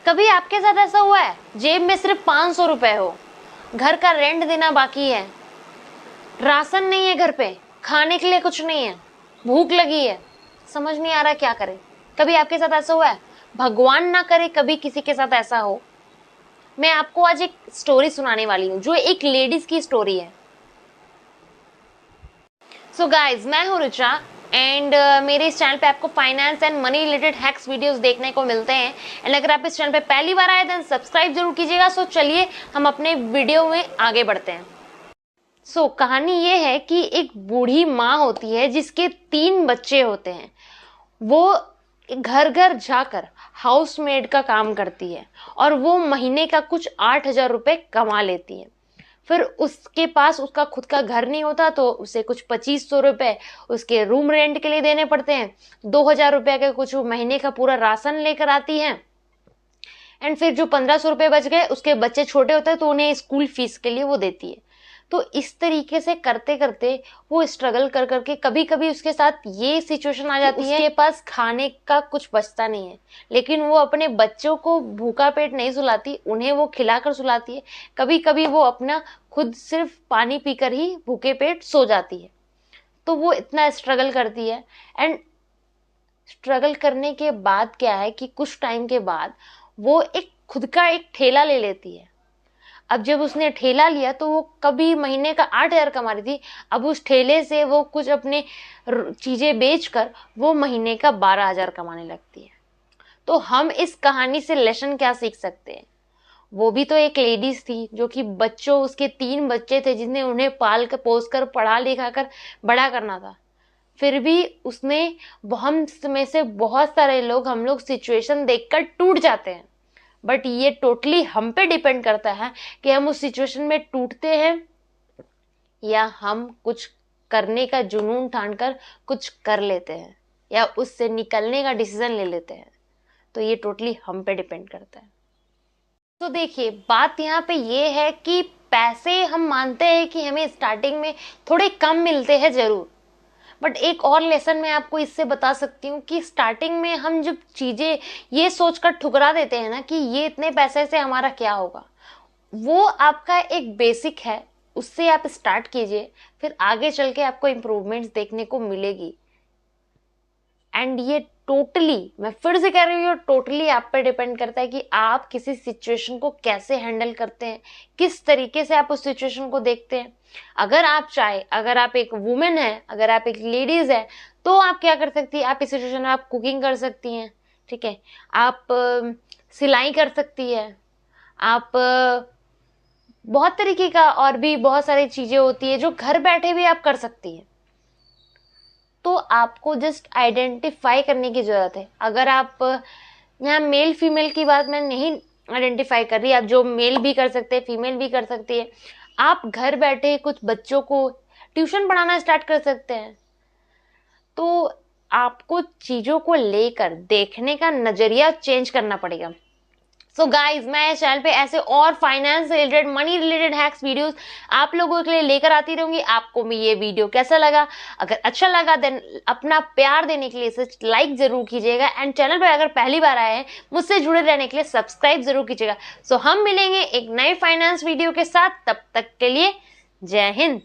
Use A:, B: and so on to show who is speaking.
A: कभी आपके साथ ऐसा हुआ है जेब में सिर्फ 500 रुपए हो, घर का रेंट देना बाकी है, राशन नहीं है घर पे, खाने के लिए कुछ नहीं है, भूख लगी है, समझ नहीं आ रहा क्या करें? कभी आपके साथ ऐसा हुआ है? भगवान ना करे कभी किसी के साथ ऐसा हो। मैं आपको आज एक स्टोरी सुनाने वाली हूँ जो एक लेडीज की स्टोरी है। सो गाइज, मैं हूँ रुचा एंड मेरे इस चैनल पे आपको finance and money related hacks videos देखने को मिलते हैं। एंड अगर आप इस चैनल पे पहली बार आए देन सब्सक्राइब जरूर कीजिएगा। सो चलिए हम अपने वीडियो में आगे बढ़ते हैं। सो कहानी ये है कि एक बूढ़ी माँ होती है जिसके 3 बच्चे होते हैं। वो घर घर जाकर हाउसमेड का काम करती है और वो महीने का कुछ 8,000 रुपए कमा लेती है। फिर उसके पास उसका खुद का घर नहीं होता तो उसे कुछ 2,500 रुपए उसके रूम रेंट के लिए देने पड़ते हैं। 2,000 रुपए के कुछ महीने का पूरा राशन लेकर आती है। एंड फिर जो 1,500 रुपए बच गए, उसके बच्चे छोटे होते हैं तो उन्हें स्कूल फीस के लिए वो देती है। तो इस तरीके से करते करते वो स्ट्रगल कर करके कभी कभी उसके साथ ये सिचुएशन आ जाती है, उसके पास खाने का कुछ बचता नहीं है, लेकिन वो अपने बच्चों को भूखा पेट नहीं सुलाती, उन्हें वो खिलाकर सुलाती है। कभी कभी वो अपना खुद सिर्फ पानी पीकर ही भूखे पेट सो जाती है। तो वो इतना स्ट्रगल करती है। एंड स्ट्रगल करने के बाद क्या है कि कुछ टाइम के बाद वो खुद का एक ठेला ले लेती है। अब जब उसने ठेला लिया तो वो कभी महीने का 8,000 कमा रही थी, अब उस ठेले से वो कुछ अपने चीजें बेचकर वो महीने का 12,000 कमाने लगती है। तो हम इस कहानी से लेसन क्या सीख सकते हैं? वो भी तो एक लेडीज थी जो कि बच्चों, उसके 3 बच्चे थे जिन्हें उन्हें पाल कर पोस कर पढ़ा लिखा कर बड़ा करना था। फिर भी उसने, हम में से बहुत सारे लोग, हम लोग सिचुएशन देखकर टूट जाते हैं, बट ये टोटली हम पे डिपेंड करता है कि हम उस सिचुएशन में टूटते हैं या हम कुछ करने का जुनून ठानकर कुछ कर लेते हैं या उससे निकलने का डिसीजन ले लेते हैं। तो ये टोटली हम पे डिपेंड करता है। तो देखिए, बात यहाँ पे ये है कि पैसे हम मानते हैं कि हमें स्टार्टिंग में थोड़े कम मिलते हैं जरूर, बट एक और लेसन मैं आपको इससे बता सकती हूँ कि स्टार्टिंग में हम जब चीजें ये सोचकर ठुकरा देते हैं ना कि ये इतने पैसे से हमारा क्या होगा, वो आपका एक बेसिक है, उससे आप स्टार्ट कीजिए, फिर आगे चल के आपको इम्प्रूवमेंट्स देखने को मिलेगी। एंड ये टोटली, मैं फिर से कह रही हूँ, टोटली आप पे डिपेंड करता है कि आप किसी सिचुएशन को कैसे हैंडल करते हैं, किस तरीके से आप उस सिचुएशन को देखते हैं। अगर आप चाहे, अगर आप एक वुमेन है, अगर आप एक लेडीज है, तो आप क्या कर सकती है, आप इस सिचुएशन में आप कुकिंग कर सकती हैं, ठीक है, आप सिलाई कर सकती है, आप बहुत तरीके का और भी बहुत सारी चीजें होती है जो घर बैठे भी आप कर सकती हैं। तो आपको जस्ट आइडेंटिफाई करने की जरूरत है। अगर आप, यहाँ मेल फीमेल की बात मैं नहीं आइडेंटिफाई कर रही, आप जो मेल भी कर सकते हैं, फीमेल भी कर सकती है। आप घर बैठे कुछ बच्चों को ट्यूशन पढ़ाना स्टार्ट कर सकते हैं। तो आपको चीजों को लेकर देखने का नजरिया चेंज करना पड़ेगा। सो गाइज, मैं इस चैनल पे ऐसे और finance related, money related hacks videos आप लोगों के लिए लेकर आती रहूंगी। आपको भी ये वीडियो कैसा लगा? अगर अच्छा लगा देन अपना प्यार देने के लिए इसे लाइक जरूर कीजिएगा। एंड चैनल पर अगर पहली बार आए हैं, मुझसे जुड़े रहने के लिए सब्सक्राइब जरूर कीजिएगा। सो हम मिलेंगे एक नए फाइनेंस वीडियो के साथ, तब तक के लिए जय हिंद।